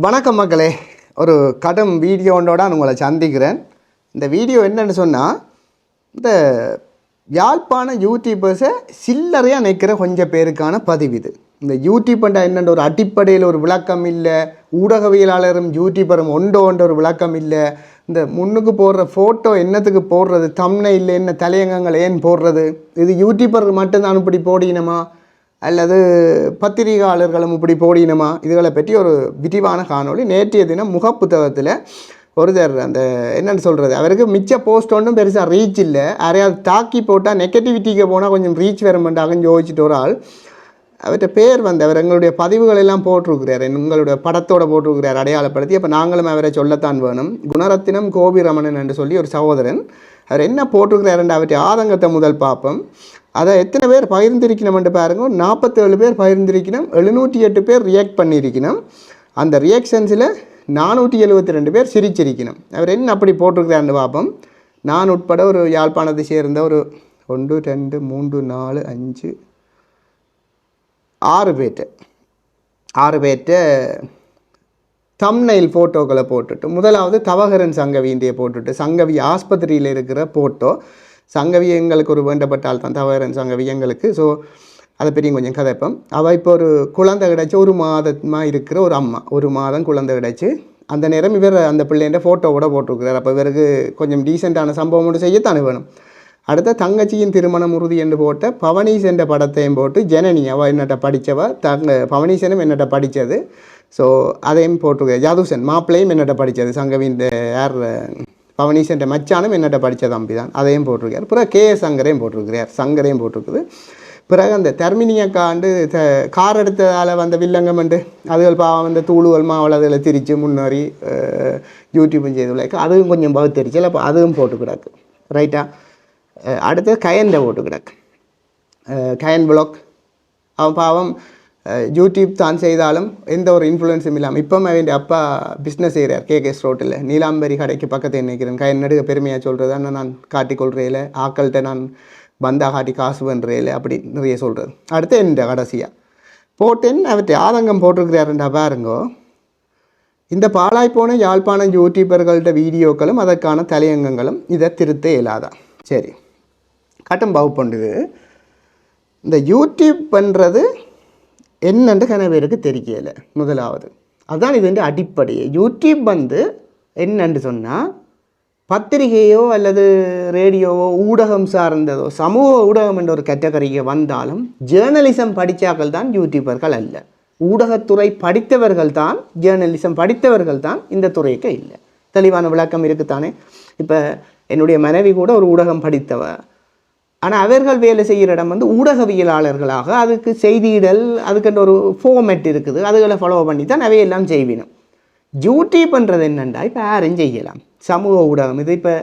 வணக்கம் மக்களே. ஒரு கடும் வீடியோண்டோட உங்களை சந்திக்கிறேன். இந்த வீடியோ என்னன்னு சொன்னால், இந்த யாழ்ப்பாண யூடியூபர்ஸை சில்லறையாக நிற்கிற கொஞ்சம் பேருக்கான பதிவு இது. இந்த யூடியூப்ண்டா என்னென்ற ஒரு அடிப்படையில் ஒரு விளக்கம் இல்லை, ஊடகவியலாளரும் யூடியூபரும் ஒன்ற ஒரு விளக்கம் இல்லை. இந்த முன்னுக்கு போடுற ஃபோட்டோ என்னத்துக்கு போடுறது, தம்ப்நெயில் என்ன, தலையங்கங்கள் ஏன் போடுறது, இது யூடியூபர் மட்டும்தான் இப்படி போடினமா அல்லது பத்திரிகையாளர்களும் இப்படி போடினமா, இதுகளை பற்றி ஒரு விரிவான காணொளி நேற்றைய தினம் முகப்புத்தகத்தில் ஒருத்தர் அந்த என்னென்னு சொல்கிறது, அவருக்கு மிச்ச போஸ்ட் ஒன்றும் பெருசாக ரீச் இல்லை, யாரையாவது தாக்கி போட்டால் நெகட்டிவிட்டிக்கு போனால் கொஞ்சம் ரீச் வருமெண்டாகன்னு யோசிச்சுட்டு ஒரு ஆள் அவர்கிட்ட பேர் அவர் எங்களுடைய பதிவுகள் எல்லாம் போட்டிருக்கிறார், எங்களுடைய படத்தோடு போட்டிருக்கிறார் அடையாளப்படுத்தி. அப்போ நாங்களும் அவரை சொல்லத்தான் வேணும். குணரத்தினம் கோபிரமணன் என்று சொல்லி ஒரு சகோதரன், அவர் என்ன போட்டிருக்கிறாருன்ற அவற்றை ஆதங்கத்தை முதல் பார்ப்போம். அதை எத்தனை பேர் பகிர்ந்திருக்கணும்னு பாருங்க. 47 பேர் பகிர்ந்திருக்கணும், 708 பேர் ரியாக்ட் பண்ணியிருக்கணும். அந்த ரியாக்ஷன்ஸில் 472 பேர் சிரிச்சிருக்கணும். அவர் என்ன அப்படி போட்டிருக்கிறாருன்னு பார்ப்போம். நான் உட்பட ஒரு யாழ்ப்பாணத்தை சேர்ந்த ஒரு 1 2 3 4 5 6 பேர்ட்ட தம்ப்நெயில் ஃபோட்டோக்களை போட்டுட்டு, முதலாவது தவகரன் சங்கவியின்றைய போட்டுட்டு, சங்கவி ஆஸ்பத்திரியில் இருக்கிற ஃபோட்டோ. சங்கவி எங்களுக்கு ஒரு வேண்டப்பட்டால் தான் தவகரன் சங்கவி எங்களுக்கு. ஸோ அதை பற்றி கொஞ்சம் கதைப்போம். அவள் இப்போ ஒரு குழந்தை கிடச்சி 1 மாதமாக இருக்கிற ஒரு அம்மா, 1 மாதம் குழந்தை கிடச்சி. அந்த நேரம் இவர் அந்த பிள்ளைன்ற ஃபோட்டோவோட போட்டிருக்கிறார். அப்போ இவருக்கு கொஞ்சம் டீசெண்டான சம்பவம் ஒன்று செய்யத்தானே வேணும். அடுத்த தங்கச்சியின் திருமணம் உறுதி என்று போட்ட பவனீஸ் என்ற படத்தையும் போட்டு, ஜனனி அவள் என்னட்ட படித்தவ, பவனீசனும் என்னட்ட படித்தது. ஸோ அதையும் போட்டிருக்கார். ஜாதுசன் மாப்பிள்ளையும் என்னட்ட படித்தது, சங்கவின் யார் பவனீசன் மச்சானும் என்னட்ட படித்த தம்பி தான், அதையும் போட்டிருக்கார். பிறகு KS சங்கரையும் போட்டிருக்கிறார், சங்கரையும் போட்டிருக்குது. பிறகு அந்த தர்மினியக்காண்டு கார் எடுத்ததால் வந்த வில்லங்கம்ண்டு அதுகள் பாவம் அந்த தூளுகள் மாவளை அதில் திரித்து முன்னேறி யூடியூப்பும் செய்துள்ளாக்க அதுவும் கொஞ்சம் பகுத்தரிச்சல். அப்போ அதுவும் போட்டு கிடக்கு ரைட்டா. அடுத்து கயன்ட போட்டு கிடக்கு, கயன் பிளாக். அவன் பாவம் யூடியூப் தான் செய்தாலும் எந்த ஒரு இன்ஃப்ளூயன்ஸும் இல்லாமல் இப்போ அவன் அப்பா பிஸ்னஸ் செய்கிறார் KKS ரோட்டில் நீலாம்பரி கடைக்கு பக்கத்தில் நிற்கிறேன். கயன் நடுக பெருமையாக சொல்கிறது, நான் காட்டிக்கொள்கிறேன், ஆக்கள்கிட்ட நான் பந்தா காட்டி காசு பண்ணுறேன், அப்படி நிறைய சொல்கிறது. அடுத்து எந்த கடைசியாக போட்டேன் அவற்றை ஆதங்கம் போட்டிருக்கிறாருண்டா பாருங்கோ. இந்த பாழாய் போன யாழ்ப்பாண யூடியூபர்கள்ட்ட வீடியோக்களும் அதற்கான தலையங்கங்களும் இதை திருத்த இயலாதான். சரி, கட்டம் பகுப்புண்டுது. இந்த யூடியூப் பண்ணுறது என்னென்று கன பேருக்கு தெரியலை. முதலாவது அதுதான் இது அடிப்படையே. யூடியூப் என்னென்று சொன்னால், பத்திரிகையோ அல்லது ரேடியோவோ ஊடகம் சார்ந்ததோ சமூக ஊடகம் என்ற ஒரு கேட்டகரிக்கு வந்தாலும் ஜேர்னலிசம் படித்தாக்கள் தான் யூடியூபர்கள் அல்ல. ஊடகத்துறை படித்தவர்கள் தான், ஜேர்னலிசம் படித்தவர்கள் தான் இந்த துறைக்கு இல்லை. தெளிவான விளக்கம் இருக்குத்தானே. இப்போ என்னுடைய மனைவி கூட ஒரு ஊடகம் படித்தவ, ஆனால் அவர்கள் வேலை செய்கிற இடம் ஊடகவியலாளர்களாக, அதுக்கு செய்தியிடல், அதுக்குன்ற ஒரு ஃபார்மேட் இருக்குது, அதுகளை ஃபாலோ பண்ணி தான் அவையெல்லாம் செய்வினோம். யூடியூப்ன்றது என்னென்னா இப்போ யாரும் செய்யலாம், சமூக ஊடகம். இது இப்போ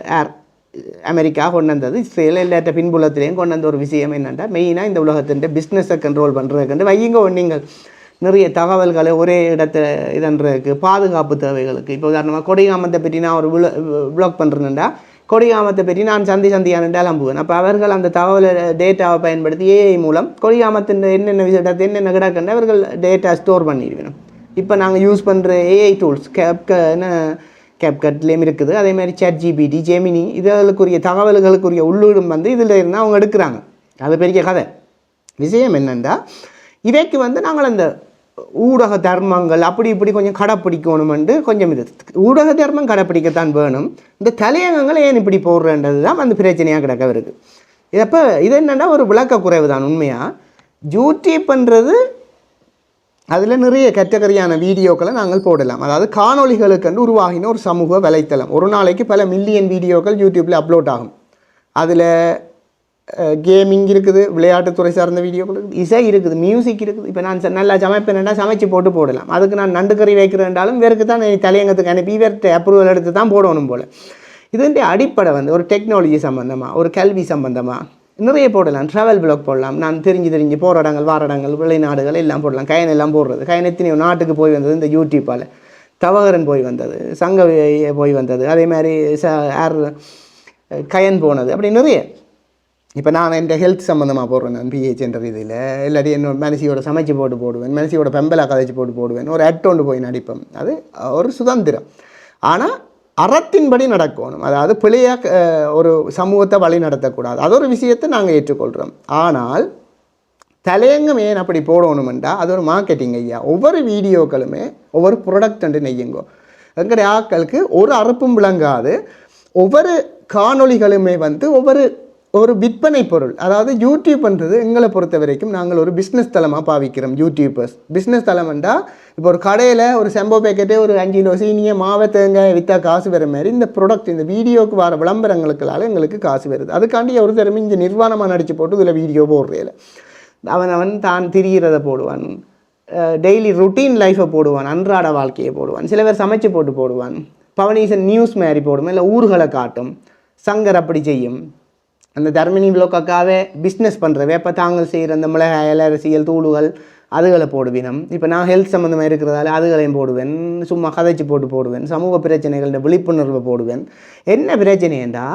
அமெரிக்கா கொண்டு வந்தது, இஸ்ரேல் எல்லாத்த பின்புலத்திலையும் கொண்டு வந்த ஒரு விஷயம் என்னென்னா, மெயினாக இந்த உலகத்தின் பிஸ்னஸை கண்ட்ரோல் பண்ணுறதுக்கு வையுங்க நீங்கள் நிறைய தகவல்களை ஒரே இடத்துல இதன்றதுக்கு பாதுகாப்பு தேவைகளுக்கு. இப்போ உதாரணமாக கொடிகாமத்தை பற்றி நான் ஒரு வ்ளாக் பண்ணுறேன்டா, கொடிகாமத்தை பற்றி நான் சந்தியானண்டா அம்புவேன். அப்போ அவர்கள் அந்த தகவலை டேட்டாவை பயன்படுத்தி AI மூலம் கொடிகாமத்தின் என்னென்ன விஷயத்தை என்னென்ன கிடக்குன்னு அவர்கள் டேட்டா ஸ்டோர் பண்ணிடுவேன். இப்போ நாங்கள் யூஸ் பண்ணுற AI டூல்ஸ் கேப்கட்லேயும் இருக்குது, அதேமாதிரி ChatGPT, ஜெமினி, இதுகளுக்குரிய தகவல்களுக்குரிய உள்ளூடும் இதில் இருந்தால் அவங்க எடுக்கிறாங்க. அது பெரிய கதை. விஷயம் என்னென்னா, இவைக்கு நாங்கள் அந்த ஊடக தர்மங்கள் அப்படி இப்படி கொஞ்சம் கடைப்பிடிக்கணுமெண்டு கொஞ்சம் இது ஊடக தர்மம் கடைப்பிடிக்கத்தான் வேணும். இந்த தலையங்கங்களை ஏன் இப்படி போடுறன்றது தான் அந்த பிரச்சனையாக கிடக்க இருக்குது. இதப்போ இது என்னென்னா ஒரு விளக்க குறைவு தான் உண்மையாக. யூடியூப்ன்றது அதில் நிறைய கேட்டகரியான வீடியோக்களை நாங்கள் போடலாம். அதாவது காணொலிகளுக்கு உருவாகின ஒரு சமூக வலைத்தளம். ஒரு நாளைக்கு பல மில்லியன் வீடியோக்கள் யூடியூப்பில் அப்லோட் ஆகும். அதில் கேமிங் இருக்குது, விளையாட்டுத்துறை சார்ந்த வீடியோக்கள் இருக்குது, இசை இருக்குது, மியூசிக் இருக்குது. இப்போ நான் நல்லா சமைப்பேன்டா சமைச்சு போடலாம். அதுக்கு நான் நண்டுக்கறி வைக்கிறேன்றாலும் வேறுக்கு தான் தலையங்கத்துக்கு அனுப்பி வேறு அப்ரூவல் எடுத்து தான் போடணும் போல். இதுன்ற அடிப்படை ஒரு டெக்னாலஜி சம்மந்தமாக, ஒரு கல்வி சம்மந்தமாக நிறைய போடலாம். ட்ராவல் பிளாக் போடலாம். நான் தெரிஞ்சு போகிற இடங்கள், வார இடங்கள், வெளிநாடுகள் எல்லாம் போடலாம். கயன் எல்லாம் போடுறது. கயன் எத்தனையோ நாட்டுக்கு போய் வந்தது இந்த யூடியூப்பால். தவகரன் போய் வந்தது, சங்க போய் வந்தது, அதே மாதிரி கயன் போனது, அப்படி நிறைய. இப்போ நான் என் ஹெல்த் சம்மந்தமாக போடுறேன், நான் பிஹெச்ன்ற இதில் இல்லாட்டி என்னோட மனசியோட சமைச்சு போடுவேன், மனசியோட பெம்பலா கதைச்சு போடுவேன், ஒரு அட்டோண்டு போய் நடிப்பேன். அது ஒரு சுதந்திரம். ஆனால் அறத்தின்படி நடக்கணும். அதாவது பிள்ளையாக ஒரு சமூகத்தை வழி நடத்தக்கூடாது. அது ஒரு விஷயத்தை நாங்கள் ஏற்றுக்கொள்கிறோம். ஆனால் தலையங்கம் ஏன் அப்படி போடணுமெண்டா அது ஒரு மார்க்கெட்டிங் ஐயா. ஒவ்வொரு வீடியோக்களுமே ஒவ்வொரு ப்ரொடக்ட் என்று நெய்யுங்கோ. எங்களுடைய ஆட்களுக்கு ஒரு அறுப்பும் விளங்காது. ஒவ்வொரு காணொளிகளுமே ஒவ்வொரு விற்பனை பொருள். அதாவது யூடியூப்ன்றது எங்களை பொறுத்த வரைக்கும் நாங்கள் ஒரு பிஸ்னஸ் தளமாக பாவிக்கிறோம். யூடியூபர்ஸ் பிஸ்னஸ் தளம்ண்டா இப்போ ஒரு கடையில் ஒரு செம்போ பேக்கெட்டு ஒரு 5 கிலோ சீனியை மாவை தேங்காய் விற்றா காசு வர மாதிரி இந்த ப்ராடக்ட் இந்த வீடியோவுக்கு வர விளம்பரங்களுக்களால் எங்களுக்கு காசு வருது. அதுக்காண்டி ஒரு திறமை இங்கே நிர்வாணமாக நடித்து போட்டு இதில் வீடியோ போடுறதில்ல. அவன் தான் திரிகிறத போடுவான், டெய்லி ருட்டீன் லைஃப்பை போடுவான், அன்றாட வாழ்க்கையை போடுவான். சில பேர் சமைச்சு போடுவான். பவனீசன் நியூஸ் மாதிரி போடுவோம், இல்லை ஊர்களை காட்டும். சங்கர் அப்படி செய்யும். அந்த தர்மினி விளோக்காவே பிஸ்னஸ் பண்ணுற வேப்ப தாங்கள் செய்கிற அந்த மிளகாய் அரசியல் தூளுகள் அதுகளை போடுவினம். இப்போ நான் ஹெல்த் சம்மந்தமாக இருக்கிறதால அதுகளையும் போடுவேன். சும்மா கதைச்சி போடுவேன். சமூக பிரச்சனைகளோட விழிப்புணர்வை போடுவேன். என்ன பிரச்சனைண்டா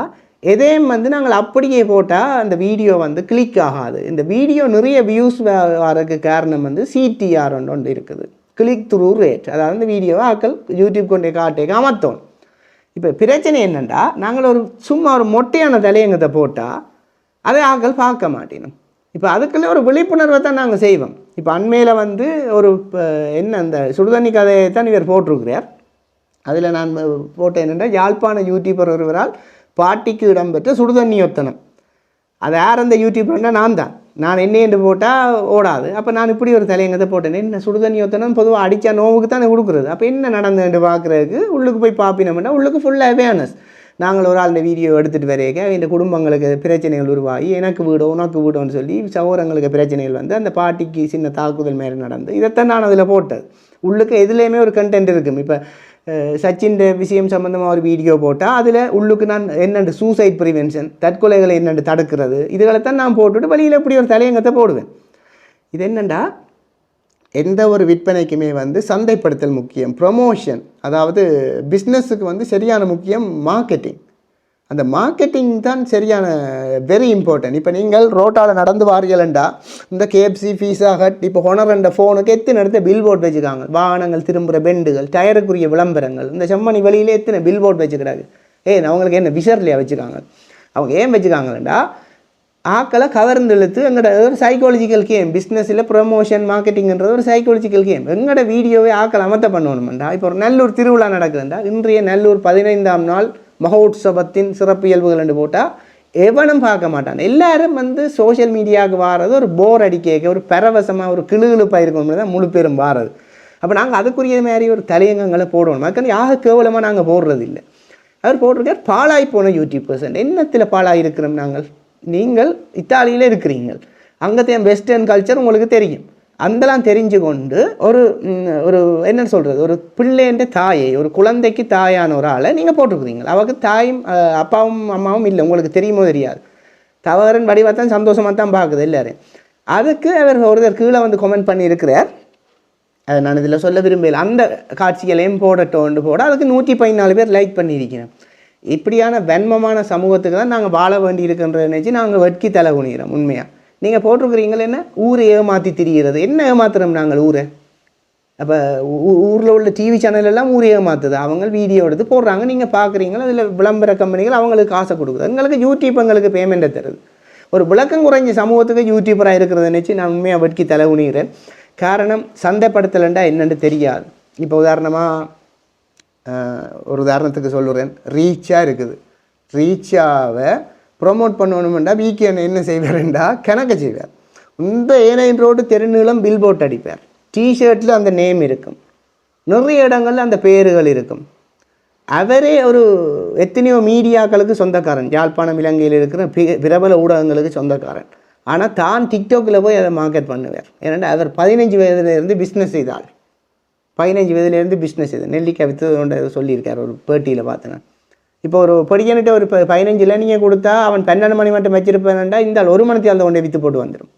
எதையும் நாங்கள் அப்படியே போட்டால் அந்த வீடியோ கிளிக் ஆகாது. இந்த வீடியோ நிறைய வியூஸ் வரதுக்கு காரணம் CTR ஒன்று இருக்குது, கிளிக் த்ரூ ரேட். அதாவது இந்த வீடியோவை ஆக்கள் யூடியூப் கொண்டே காட்டேக்க அமர்த்தோம். இப்போ பிரச்சனை என்னென்னா நாங்கள் சும்மா ஒரு மொட்டையான தலையங்கத்தை போட்டால் அதை ஆக்கள் பார்க்க மாட்டேனும். இப்போ அதுக்குள்ளே ஒரு விழிப்புணர்வை தான் நாங்கள் செய்வோம். இப்போ அண்மையில் ஒரு அந்த சுடுதண்ணி கதையை தான் இவர் போட்டிருக்கிறார். அதில் நான் போட்டேன் என்னென்னா யாழ்ப்பாண யூடியூபர் ஒருவரால் பாட்டிக்கு இடம்பெற்ற சுடுதண்ணி ஒத்தனம். அது யார் அந்த யூடியூபர்னா நான் என்னென்று போட்டால் ஓடாது. அப்போ நான் இப்படி ஒரு தலையங்கத்தை போட்டேன். என்ன சுடுதண்ணி ஒத்தனம் பொதுவாக அடித்தா நோவுக்கு தான் கொடுக்குறது. அப்போ என்ன நடந்ததுன்னு பார்க்குறதுக்கு உள்ளுக்கு போய் பார்ப்பினோம்னா உள்ளுக்கு ஃபுல்லாக அவேர்னஸ். நாங்கள் ஒரு ஆள் இந்த வீடியோ எடுத்துகிட்டு வரைக்க இந்த குடும்பங்களுக்கு பிரச்சனைகள் உருவாகி எனக்கு வீடோ உனக்கு வீடோன்னு சொல்லி சகோதரங்களுக்கு பிரச்சனைகள் அந்த பாட்டிக்கு சின்ன தாக்குதல் மாரி நடந்து இதைத்தான் நான் அதில் போட்டது. உள்ளுக்கு எதுலேயுமே ஒரு கண்டென்ட் இருக்கும். இப்போ சச்சின் விஷயம் சம்மந்தமாக ஒரு வீடியோ போட்டால் அதில் உள்ளுக்கு நான் என்னென்று சூசைட் ப்ரிவென்ஷன், தற்கொலைகளை என்னென்று தடுக்கிறது, இதுகளைத்தான் நான் போட்டுவிட்டு வழியில் இப்படி ஒரு தலையங்கத்தை போடுவேன். இது என்னென்னா எந்த ஒரு விற்பனைக்குமே சந்தைப்படுத்தல் முக்கியம், ப்ரொமோஷன். அதாவது பிஸ்னஸுக்கு சரியான முக்கியம் மார்க்கெட்டிங். அந்த மார்க்கெட்டிங் தான் சரியான வெரி இம்பார்ட்டன்ட். இப்போ நீங்கள் ரோட்டால் நடந்து வாரியலண்டா இந்த KFC, பீஸா ஹட், இப்போ ஹொனர் என்ற ஃபோனுக்கு எத்தனை இடத்துல பில் போர்ட் வச்சுக்காங்க. வாகனங்கள் திரும்புகிற பெண்டுகள், டயருக்குரிய விளம்பரங்கள், இந்த செம்மணி வழியிலே எத்தனை பில் போர்ட் வச்சுக்கிறாங்க. அவங்களுக்கு என்ன விசர்லையாக வச்சுக்காங்க. அவங்க ஏன் வச்சுக்காங்கண்டா ஆக்களை கவர்ந்து இழுத்து எங்களோட ஒரு சைக்காலஜிக்கல் கேம். பிஸ்னஸில் ப்ரொமோஷன் மார்க்கெட்டிங்கிறது ஒரு சைக்காலஜிக்கல் கேம். எங்களோட வீடியோவை ஆக்கள் அமர்த்த பண்ணணுமெண்டா. இப்போ ஒரு நல்லூர் திருவிழா நடக்குதுண்டா, இன்றைய நல்லூர் 15ஆம் நாள் மகோத்சவத்தின் சிறப்பியல்புகள் என்று போட்டால் எவனும் பார்க்க மாட்டான். எல்லாரும் சோஷியல் மீடியாவுக்கு வாரது ஒரு போர் அடிக்க, ஒரு பரவசமாக ஒரு கிளுகிழுப்பாக இருக்கணும்னு தான் முழு பேரும் வாரது. அப்போ நாங்கள் அதுக்குரிய மாதிரி ஒரு தலையங்கங்களை போடணும். மக்கள் யாக கேவலமாக நாங்கள் போடுறது இல்லை. அவர் போட்டிருக்கார் பாலாய் போன யூடியூபர்ஸ். என்னத்தில் பாலாய் இருக்கிறோம் நாங்கள்? நீங்கள் இத்தாலியில் இருக்கிறீங்கள், அங்கத்தையும் வெஸ்டர்ன் கல்ச்சர் உங்களுக்கு தெரியும். அந்தலாம் தெரிஞ்சு கொண்டு ஒரு என்ன சொல்கிறது, ஒரு பிள்ளைன்ற தாயை, ஒரு குழந்தைக்கு தாயான ஒரு ஆளை நீங்கள் போட்டுருக்குறீங்க. அவருக்கு தாயும் அப்பாவும் அம்மாவும் இல்லை, உங்களுக்கு தெரியுமோ தெரியாது. தவறன் வடிவாத்தான் சந்தோஷமாக தான் பார்க்குது எல்லோரும். அதுக்கு அவர் ஒருத்தர் கீழே கமெண்ட் பண்ணியிருக்கிறார். அதை நான் இதில் சொல்ல விரும்பல. அந்த காட்சிகளையும் போடட்டோண்டு போட அதுக்கு 114 பேர் லைக் பண்ணியிருக்கிறேன். இப்படியான வன்மமான சமூகத்துக்கு தான் நாங்கள் வாழ வேண்டி இருக்குன்றதை நினச்சி நாங்கள் வெட்கி தலை குனிகிறோம். உண்மையாக நீங்கள் போட்டிருக்கிறீங்கள என்ன ஊரை ஏமாற்றி திரிகிறது. என்ன ஏமாத்துறோம் நாங்கள் ஊரை? அப்போ ஊரில் உள்ள டிவி சேனலெல்லாம் ஊரை ஏமாத்துது. அவங்க வீடியோ எடுத்து போடுறாங்க, நீங்கள் பார்க்குறீங்களா, அதில் விளம்பர கம்பெனிகள் அவங்களுக்கு காசை கொடுக்குது. எங்களுக்கு யூடியூப் எங்களுக்கு பேமெண்ட்டை தருது. ஒரு விளக்கம் குறைஞ்ச சமூகத்துக்கு யூடியூபராக இருக்கிறத நினச்சி நான் உண்மையாக வெட்கி தலை குனிகிறேன். காரணம் சந்தைப்படுத்தலைண்டா என்னென்னு தெரியாது. இப்போ ஒரு உதாரணத்துக்கு சொல்லுறேன், ரீச்சாக இருக்குது. ரீச்சாவை ப்ரொமோட் பண்ணணுமெண்டா வீக்கெண்ட் என்ன செய்வார்ண்டா கணக்கு செய்வார். இந்த ஏனையின் ரோடு தெருநீளம் பில் போட் அடிப்பார். டிஷர்ட்டில் அந்த நேம் இருக்கும், நிறைய இடங்களில் அந்த பேர்கள் இருக்கும். அவரே ஒரு எத்தனையோ மீடியாக்களுக்கு சொந்தக்காரன், யாழ்ப்பாணம் இலங்கையில் இருக்கிற பிரபல ஊடகங்களுக்கு சொந்தக்காரன். ஆனால் தான் டிக்டாக்கில் போய் அதை மார்க்கெட் பண்ணுவார். ஏன்னா அவர் 15 வயதுலேருந்து பிஸ்னஸ் செய்தால், 15 வயதுலேருந்து பிஸ்னஸ் செய்தார். நெல்லிக்காய் விற்று கொண்டு சொல்லியிருக்கார் ஒரு பேட்டியில் பார்த்தேன். இப்போ ஒரு பொடியன்கிட்ட ஒரு 15 நீங்கள் கொடுத்தா அவன் 12 மணி மட்டும் வச்சிருப்பான்டா, இந்த 1 மணிக்கு அந்த கொண்டே விற்று போட்டு வந்துடும்.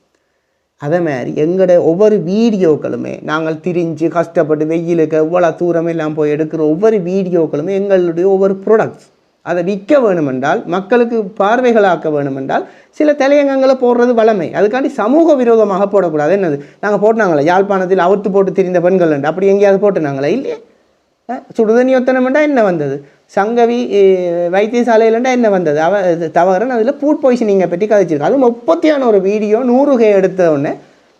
அதே மாதிரி எங்களோட ஒவ்வொரு வீடியோக்களுமே நாங்கள் திரிஞ்சு கஷ்டப்பட்டு வெயிலுக்கு எவ்வளோ தூரமே எல்லாம் போய் எடுக்கிற ஒவ்வொரு வீடியோக்களுமே எங்களுடைய ஒவ்வொரு ப்ராடக்ட்ஸ். அதை விற்க வேணுமென்றால், மக்களுக்கு பார்வைகளாக்க வேணுமென்றால் சில தலையங்கங்களை போடுறது வளமை. அதுக்காண்டி சமூக விரோதமாக போடக்கூடாது. என்னது நாங்கள் போட்டாங்களே யாழ்ப்பாணத்தில் அவுத்து போட்டு திரிந்த பெண்கள் உண்டு, அப்படி எங்கேயாவது போட்டுனாங்களே? இல்லையே. சுடுதண்ணி ஒத்தனமெண்டா என்ன வந்தது? சங்கவி வைத்தியசாலையிலண்டா என்ன வந்தது? தவறன் அதில் ஃபுட் பாய்சனிங்கை பற்றி கதைச்சிருக்கு. அது 30ஆன ஒரு வீடியோ 100K எடுத்த உடனே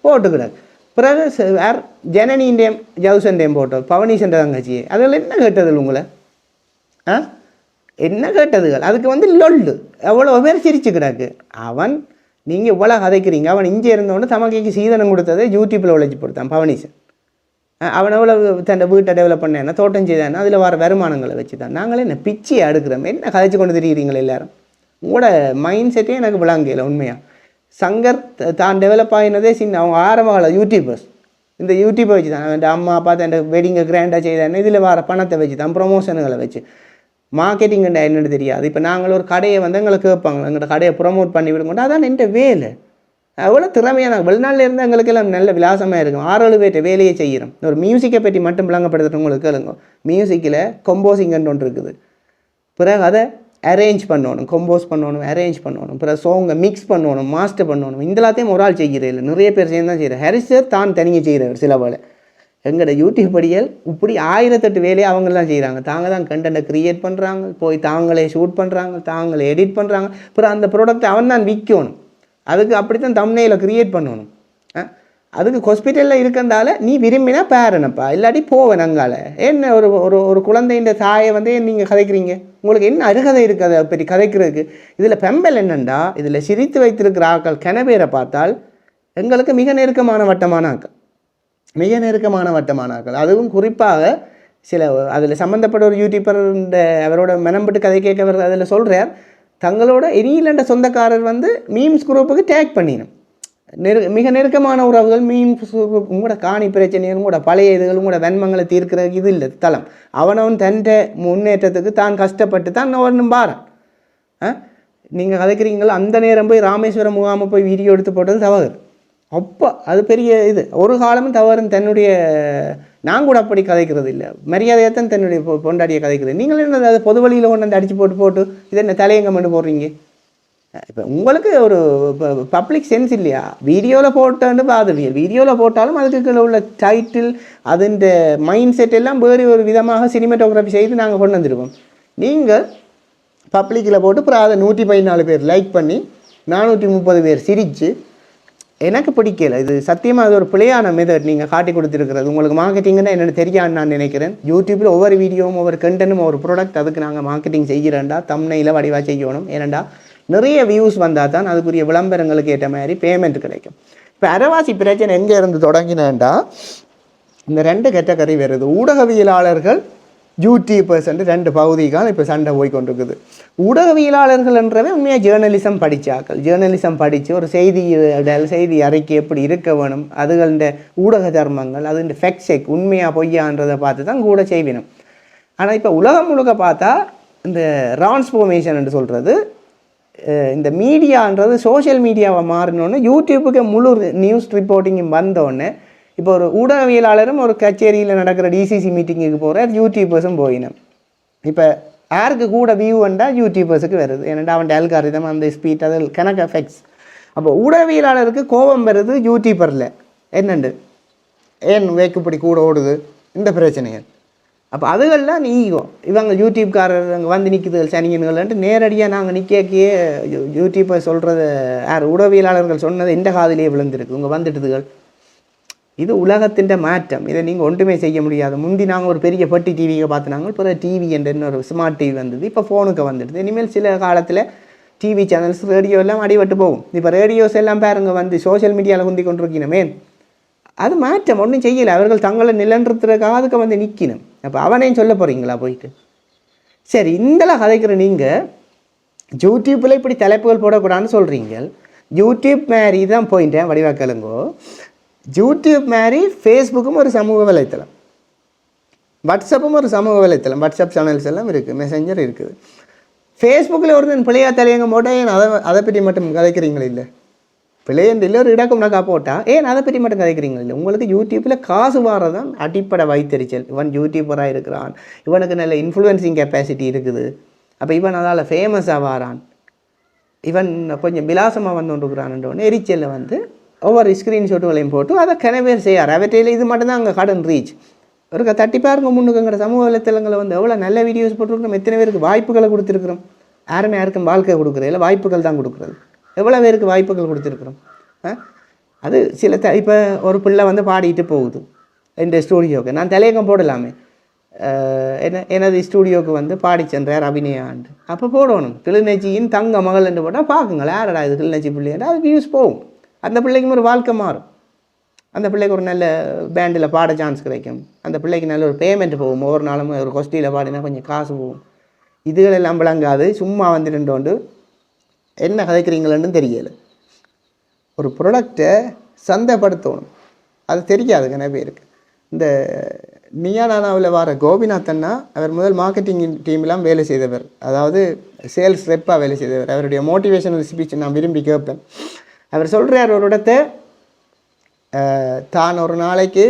போட்டுக்கிறார். பிறகு வேறு ஜனனியின் ஜவுசன் போட்டோம், பவனீசன் தங்கச்சி, அதில் என்ன கேட்டது உங்களை? என்ன கேட்டதுகள்? அதுக்கு லொல்லு எவ்வளோ பேர் சிரிச்சு கிடாக்கு. அவன் நீங்கள் இவ்வளோ கதைக்கிறீங்க, அவன் இங்கே இருந்தோன்னு தமக்கைக்கு சீதனம் கொடுத்ததை யூடியூப்பில் உழைச்சி கொடுத்தான் பவனீசன். அவன் எவ்வளோ தன் வீட்டை டெவலப் பண்ணேன்னா, தோட்டம் செய்தானே, அதில் வர வருமானங்களை வச்சு தான். நாங்களே என்ன பிச்சியை அடுக்கிறோம், என்ன கதைச்சு கொண்டு தெரியுறீங்களே எல்லாரும்? உங்களோட மைண்ட் செட்டே எனக்கு விளங்கல உண்மையாக. சங்கர் தான் டெவலப் ஆகினதே அவங்க ஆரம்பகால யூடியூபர்ஸ், இந்த யூடியூப்பை வச்சு தான். என் அம்மா அப்பா தான் வெட்டிங்கை கிராண்டாக செய்தானே, இதில் வர பணத்தை வச்சு தான், ப்ரொமோஷனுங்களை வச்சு. மார்க்கெட்டிங்கண்டா என்னென்னு தெரியாது. இப்போ நாங்கள் ஒரு கடையை எங்களை கேட்பாங்க, எங்களோட கடையை ப்ரொமோட் பண்ணி விடுங்க. அதான் என் வேலை. அவ்வளோ திறமையாக நாங்கள் வெளிநாட்டில் இருந்து எங்களுக்கு எல்லாம் நல்ல விலாசமாக இருக்கும். 6-7 பேர்ட்ட வேலையை செய்கிறோம். ஒரு மியூசிக்கை பற்றி மட்டும் விளங்கப்படுத்துகிறவங்களுக்கு கேளுங்க. மியூசிக்கில் கம்போசிங்கன்னு ஒன்று இருக்குது. பிறகு அதை அரேஞ்ச் பண்ணணும், கம்போஸ் பண்ணணும், அரேஞ்ச் பண்ணணும், பிறகு சோங்கை மிக்ஸ் பண்ணணும், மாஸ்டர் பண்ணணும். இந்த எல்லாத்தையும் ஒரு ஆள் செய்கிறே இல்லை, நிறைய பேர் சேர்ந்து தான் செய்கிறேன். ஹரிசர் தான் தனியாக செய்கிறவர் சில வேலை. எங்களோட யூடியூப் படிகள் இப்படி 1008 வேலையை அவங்கெல்லாம் செய்கிறாங்க. தாங்க தான் கண்டென்ட்டை க்ரியேட் பண்ணுறாங்க, போய் தாங்களே ஷூட் பண்ணுறாங்க, தாங்களே எடிட் பண்ணுறாங்க. அப்புறம் அந்த ப்ராடக்ட்டை அவன் தான் விற்கணும். அதுக்கு அப்படித்தான் தம்ப்நெயிலை க்ரியேட் பண்ணணும். அதுக்கு ஹாஸ்பிட்டலில் இருக்கிறதால நீ விரும்பினா பேரனப்பா, இல்லாட்டி போவேன் அங்கால. என்ன ஒரு ஒரு ஒரு குழந்தைன்ற தாயை நீங்கள் கதைக்கிறீங்க? உங்களுக்கு என்ன அருகதை இருக்குது அதை பற்றி கதைக்கிறதுக்கு? இதில் பெம்பல் என்னண்டா, இதில் சிரித்து வைத்திருக்கிற ஆக்கள் கனவேரை பார்த்தால் எங்களுக்கு மிக நெருக்கமான வட்டமான ஆக்கள், மிக நெருக்கமான வட்டமான ஆக்கள். அதுவும் குறிப்பாக சில அதில் சம்மந்தப்பட்ட ஒரு யூடியூபர் அவரோட மனம்பட்டு கதை கேட்க அதில் சொல்கிறார், தங்களோட இனியிலண்ட சொந்தக்காரர் மீம்ஸ் குரூப்புக்கு டேக் பண்ணிடும். மிக நெருக்கமான உறவுகள் மீம்ஸ் குரூப். உங்களோட காணி பிரச்சனைகள், உங்களோட பழைய இதுகள், உங்களோட வெண்மங்களை தீர்க்கிற இது இல்லை தளம். அவனவன் தன் முன்னேற்றத்துக்கு தான் கஷ்டப்பட்டு தான் ஒன்றும் பாரன். நீங்கள் கதைக்கிறீங்களா? அந்த நேரம் போய் ராமேஸ்வரம் முகாமை போய் வீடியோ எடுத்து போட்டது தவறு. அப்போ அது பெரிய இது. ஒரு காலமும் தவறுன்னு தன்னுடைய நான் கூட அப்படி கதைக்கிறது இல்லை, மரியாதையாக தான் தன்னுடைய பொண்டாடியை கதைக்கிறது. நீங்கள் என்ன அதை பொது வழியில் கொண்டு அடித்து போட்டு இது என்ன தலையங்கம் பண்ணி போடுறீங்க? இப்போ உங்களுக்கு ஒரு பப்ளிக் சென்ஸ் இல்லையா? வீடியோவில் போட்டான்னு பாதுவியல், வீடியோவில் போட்டாலும் அதுக்கு கீழே உள்ள டைட்டில் அதுன்ற மைண்ட் செட் எல்லாம் வேறு ஒரு விதமாக சினிமாட்டோகிராஃபி செய்து நாங்கள் கொண்டு வந்துடுவோம். நீங்கள் பப்ளிக்கில் போட்டு அப்புறம் அதை 114 பேர் லைக் பண்ணி 430 பேர் சிரித்து, எனக்கு பிடிக்கல. இது சத்தியமாக அது ஒரு பிழையான மெத்தட் நீங்கள் காட்டி கொடுத்துருக்கிறது. உங்களுக்கு மார்க்கெட்டிங்னா என்னென்னு தெரியான்னு நான் நினைக்கிறேன். யூடியூப்பில் ஒவ்வொரு வீடியோவும் ஒவ்வொரு கண்டென்ட்டும் ஒரு ப்ராடக்ட், அதுக்கு நாங்கள் மார்க்கெட்டிங் செய்கிறேன்டா, தம்ப்நெயிலை வடிவாக செய்யணும். ஏனண்டா நிறைய வியூஸ் வந்தால் தான் அதுக்குரிய விளம்பரங்களுக்கு ஏற்ற மாதிரி பேமெண்ட் கிடைக்கும். இப்போ அரைவாசி பிரச்சனை எங்கே இருந்து தொடங்கினேன்டா, இந்த 2 கேட்டகரி வருது. ஊடகவியலாளர்கள், யூடியூபர்ஸ் என்று 2 பகுதிகள் இப்போ சண்டை போய் கொண்டிருக்குது. ஊடகவியலாளர்கள் என்றவே உண்மையாக ஜேர்னலிசம் படித்தாக்கள், ஜேர்னலிசம் படித்து ஒரு செய்தி அறிக்கை எப்படி இருக்க வேணும், அதுகள ஊடக தர்மங்கள், அது ஃபேக்ட் செக் உண்மையாக பொய்யான்றதை பார்த்து தான் கூட செய்வினோம். ஆனால் இப்போ உலகம் முழுக்க பார்த்தா இந்த டிரான்ஸ்ஃபர்மேஷன் என்று சொல்கிறது, இந்த மீடியான்றது சோஷியல் மீடியாவை மாறினோன்னு யூடியூப்புக்கு முழு நியூஸ் ரிப்போர்ட்டிங்கும் வந்தோடனே இப்போ ஒரு ஊடகவியலாளரும் ஒரு கச்சேரியில் நடக்கிற டிசிசி மீட்டிங்குக்கு போகிறார், யூடியூபர்ஸும் போயினோம். இப்போ யாருக்கு கூட வியூ வந்தால் யூடியூபர்ஸுக்கு வருது. ஏன்னா அவன் அல்காரிதம் அந்த ஸ்பீட் அதில் கணக்கு எஃபெக்ட்ஸ். அப்போ ஊடகவியலாளருக்கு கோபம் வருது யூடியூபரில், என்னண்டு ஏன் வேக்குப்படி கூட ஓடுது இந்த பிரச்சனைகள். அப்போ அதுகள்லாம் நீங்கும். இவங்க யூடியூப்காரர் அங்கே வந்து நிற்குதுகள் சனிங்கன்கள்ன்ட்டு நேரடியாக நாங்கள் நிற்கே யூடியூப்பை சொல்கிறத யார் ஊடகவியலாளர்கள் சொன்னது எந்த காதிலேயே விழுந்துருக்கு, இவங்க வந்துட்டுதுகள். இது உலகத்தின் மாற்றம், இதை நீங்கள் ஒன்றுமே செய்ய முடியாது. முந்தி நாங்கள் ஒரு பெரிய பெட்டி டிவியை பார்த்துனாங்க, இப்போ டிவி என்ற இன்னொரு ஸ்மார்ட் டிவி வந்தது, இப்போ ஃபோனுக்கு வந்துடுது. இனிமேல் சில காலத்தில் டிவி சேனல்ஸ் ரேடியோ எல்லாம் அடிபட்டு போகும். இப்போ ரேடியோஸ் எல்லாம் பாருங்க சோஷியல் மீடியாவில் குந்தி கொண்டிருக்கணுமே, அது மாற்றம் ஒன்றும் செய்யலை. அவர்கள் தங்களை நிலன்றதுக்காக அதுக்கு நிற்கணும். அப்போ அவனையும் சொல்ல போகிறீங்களா போயிட்டு? சரி, இந்தலாம் கதைக்கிற நீங்கள் யூடியூப்பில் இப்படி தலைப்புகள் போடக்கூடாதுன்னு சொல்கிறீங்க. யூடியூப் மாதிரி தான் போயிட்டேன் வடிவாக்கலுங்கோ. யூடியூப் மாதிரி ஃபேஸ்புக்கும் ஒரு சமூக வலைத்தளம், வாட்ஸ்அப்பும் ஒரு சமூக வலைத்தளம், வாட்ஸ்அப் சேனல்ஸ் எல்லாம் இருக்குது, மெசஞ்சர் இருக்குது. ஃபேஸ்புக்கில் ஒருத்தன் பிள்ளையா தலையங்க போட்டால் ஏன் அதை பற்றி மட்டும் கதைக்கிறீங்களே? இல்லை பிள்ளையண்டு இல்லை ஒரு இடக்கும் நக்கா போட்டால் ஏன் அதை பற்றி மட்டும் கதைக்கிறீங்களா? இல்லை உங்களுக்கு யூடியூப்பில் காசு வாரதான் அடிப்படை வைத்தறிச்சல். இவன் யூடியூபராக இருக்கிறான், இவனுக்கு நல்ல இன்ஃப்ளூயன்சிங் கெப்பாசிட்டி இருக்குது, அப்போ இவன் அதால் ஃபேமஸாக வாரான், இவன் கொஞ்சம் விலாசமாக வந்து கொண்டுக்கிறான்ன்றவொடனே எரிச்சலில் வந்து ஒவ்வொரு ஸ்க்ரீன்ஷாட்டுகளையும் போட்டு அதை கனவேர் செய்யார். அவற்றையில் இது மட்டும்தான் அங்கே கடன் ரீச் ஒரு தட்டி பாருங்க. முன்னுக்குங்கிற சமூக வலைத்தளங்களை வந்து எவ்வளோ நல்ல வீடியோஸ் போட்டுருக்கோம், எத்தனை பேருக்கு வாய்ப்புகளை கொடுத்துருக்குறோம். யாருக்கும் வாழ்க்கை கொடுக்குறது இல்லை, வாய்ப்புகள் தான் கொடுக்குறது. எவ்வளோ பேருக்கு வாய்ப்புகள் கொடுத்துருக்குறோம். அது சில இப்போ ஒரு பிள்ளை வந்து பாடிட்டு போகுது இந்த ஸ்டூடியோவுக்கு, நான் தலையகம் போடலாமே, எனது ஸ்டூடியோவுக்கு வந்து பாடி சென்றார் அபிநயா ஆண்டு, அப்போ போடணும் கிளிநொச்சியின் தங்க மகள் என்று போட்டால் பார்க்குங்களேன், யாரடா இது கிளிநொச்சி பிள்ளையா, அது வியூஸ் போகும். அந்த பிள்ளைக்கும் ஒரு வாழ்க்கை மாறும், அந்த பிள்ளைக்கு ஒரு நல்ல பேண்டில் பாட சான்ஸ் கிடைக்கும், அந்த பிள்ளைக்கு நல்ல ஒரு பேமெண்ட் போகும், ஒவ்வொரு நாளும் ஒரு கொஸ்டியில் பாடினா கொஞ்சம் காசு போகும். இதுகளெல்லாம் விளங்காது, சும்மா வந்து நின்று என்ன கதைக்கிறீங்களன்னு தெரியலை. ஒரு ப்ராடக்டை சந்தைப்படுத்தணும், அது தெரியாது நிறைய பேருக்கு. இந்த நியானாவில் வர கோபிநாத்தன்னா அவர் முதல் மார்க்கெட்டிங் டீம்லாம் வேலை செய்தவர், அதாவது சேல்ஸ் ரெப்பாக வேலை செய்தவர். அவருடைய மோட்டிவேஷனல் ஸ்பீச் நான் விரும்பி கேட்பேன். அவர் சொல்கிறார், ஒரு இடத்த தான் ஒரு நாளைக்கு